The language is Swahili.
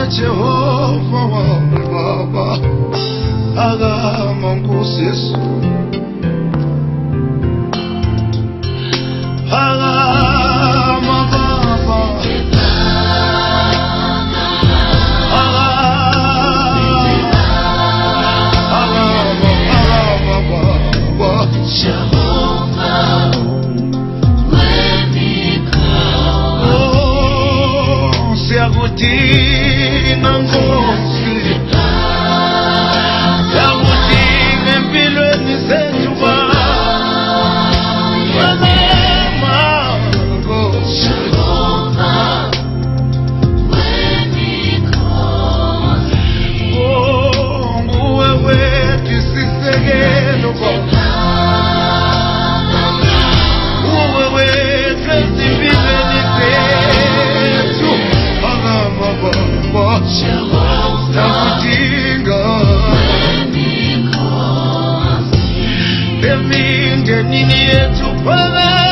Jehova wami Baba, agama Nkosi Yesu, agama Baba, agama Baba, Jehova wemikhosi, oh siyakudinga Nkosi, siyakudinga empilweni zethu Baba, agama Nkosi, Jehova wemikhosi, oh nguwe wethu isisekelo Baba, nguwe wethu ezimpilweni zethu, agama Baba, Jehova siyakudinga wemikhosi, emindenini yethu Baba.